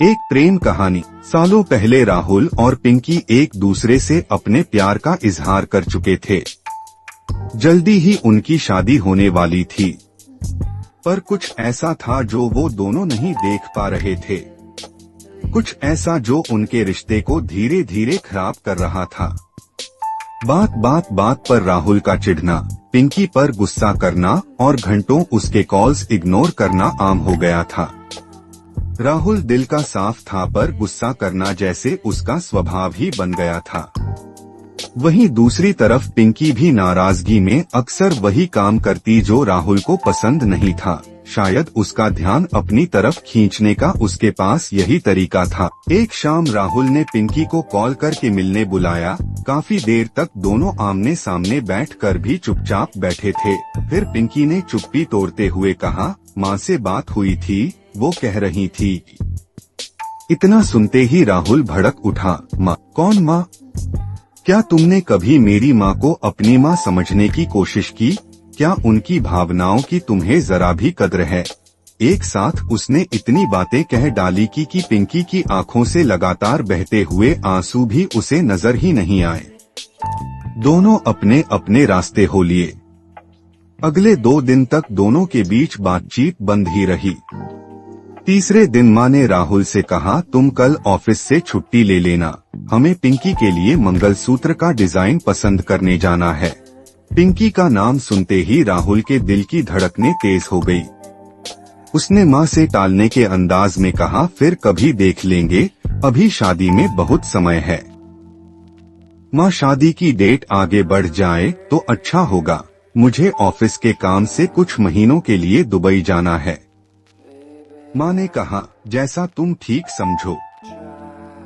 एक प्रेम कहानी। सालों पहले राहुल और पिंकी एक दूसरे से अपने प्यार का इजहार कर चुके थे। जल्दी ही उनकी शादी होने वाली थी, पर कुछ ऐसा था जो वो दोनों नहीं देख पा रहे थे। कुछ ऐसा जो उनके रिश्ते को धीरे धीरे खराब कर रहा था। बात पर राहुल का चिढ़ना, पिंकी पर गुस्सा करना और घंटों उसके कॉल्स इग्नोर करना आम हो गया था। राहुल दिल का साफ था, पर गुस्सा करना जैसे उसका स्वभाव ही बन गया था। वहीं दूसरी तरफ पिंकी भी नाराजगी में अक्सर वही काम करती जो राहुल को पसंद नहीं था। शायद उसका ध्यान अपनी तरफ खींचने का उसके पास यही तरीका था। एक शाम राहुल ने पिंकी को कॉल करके मिलने बुलाया। काफी देर तक दोनों आमने सामने बैठकर भी चुपचाप बैठे थे। फिर पिंकी ने चुप्पी तोड़ते हुए कहा, माँ से बात हुई थी, वो कह रही थी। इतना सुनते ही राहुल भड़क उठा। माँ? कौन माँ? क्या तुमने कभी मेरी माँ को अपनी माँ समझने की कोशिश की? क्या उनकी भावनाओं की तुम्हें जरा भी कद्र है? एक साथ उसने इतनी बातें कह डाली कि पिंकी की आंखों से लगातार बहते हुए आंसू भी उसे नजर ही नहीं आए। दोनों अपने अपने रास्ते हो लिए। अगले 2 दिन तक दोनों के बीच बातचीत बंद ही रही। तीसरे दिन माँ ने राहुल से कहा, तुम कल ऑफिस से छुट्टी ले लेना, हमें पिंकी के लिए मंगलसूत्र का डिजाइन पसंद करने जाना है। पिंकी का नाम सुनते ही राहुल के दिल की धड़कनें तेज हो गई। उसने माँ से टालने के अंदाज में कहा, फिर कभी देख लेंगे, अभी शादी में बहुत समय है। माँ, शादी की डेट आगे बढ़ जाए तो अच्छा होगा। मुझे ऑफिस के काम से कुछ महीनों के लिए दुबई जाना है। माँ ने कहा, जैसा तुम ठीक समझो।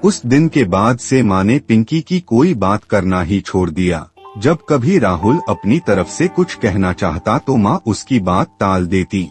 उस दिन के बाद से माँ ने पिंकी की कोई बात करना ही छोड़ दिया। जब कभी राहुल अपनी तरफ से कुछ कहना चाहता तो माँ उसकी बात टाल देती।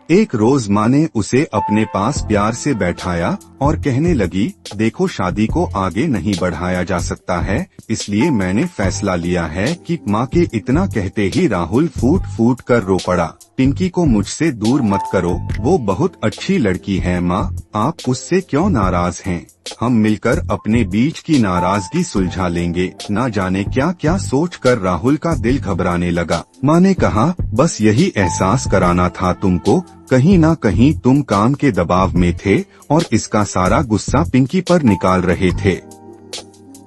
एक रोज माँ ने उसे अपने पास प्यार से बैठाया और कहने लगी, देखो, शादी को आगे नहीं बढ़ाया जा सकता है, इसलिए मैंने फैसला लिया है कि माँ के इतना कहते ही राहुल फूट फूट कर रो पड़ा। पिंकी को मुझसे दूर मत करो, वो बहुत अच्छी लड़की है माँ, आप उससे क्यों नाराज हैं? हम मिलकर अपने बीच की नाराजगी सुलझा लेंगे। ना जाने क्या क्या सोचकर राहुल का दिल घबराने लगा। माँ ने कहा, बस यही एहसास कराना था तुमको, कहीं ना कहीं तुम काम के दबाव में थे और इसका सारा गुस्सा पिंकी पर निकाल रहे थे।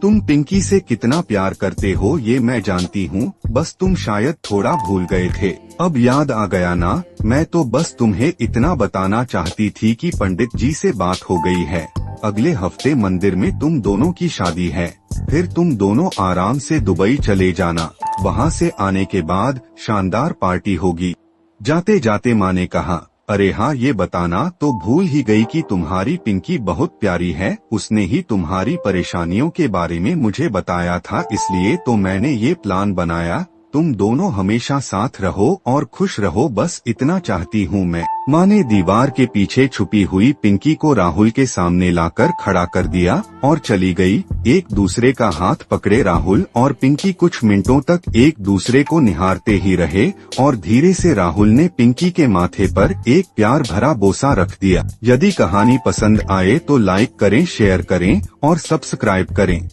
तुम पिंकी से कितना प्यार करते हो ये मैं जानती हूँ, बस तुम शायद थोड़ा भूल गए थे। अब याद आ गया ना? मैं तो बस तुम्हें इतना बताना चाहती थी कि पंडित जी से बात हो गई है। अगले हफ्ते मंदिर में तुम दोनों की शादी है। फिर तुम दोनों आराम से दुबई चले जाना। वहाँ से आने के बाद शानदार पार्टी होगी। जाते जाते माँ ने कहा, अरे हाँ, ये बताना तो भूल ही गई कि तुम्हारी पिंकी बहुत प्यारी है। उसने ही तुम्हारी परेशानियों के बारे में मुझे बताया था, इसलिए तो मैंने ये प्लान बनाया। तुम दोनों हमेशा साथ रहो और खुश रहो, बस इतना चाहती हूँ मैं। माँ ने दीवार के पीछे छुपी हुई पिंकी को राहुल के सामने लाकर खड़ा कर दिया और चली गई। एक दूसरे का हाथ पकड़े राहुल और पिंकी कुछ मिनटों तक एक दूसरे को निहारते ही रहे और धीरे से राहुल ने पिंकी के माथे पर एक प्यार भरा बोसा रख दिया। यदि कहानी पसंद आए तो लाइक करें, शेयर करें और सब्सक्राइब करें।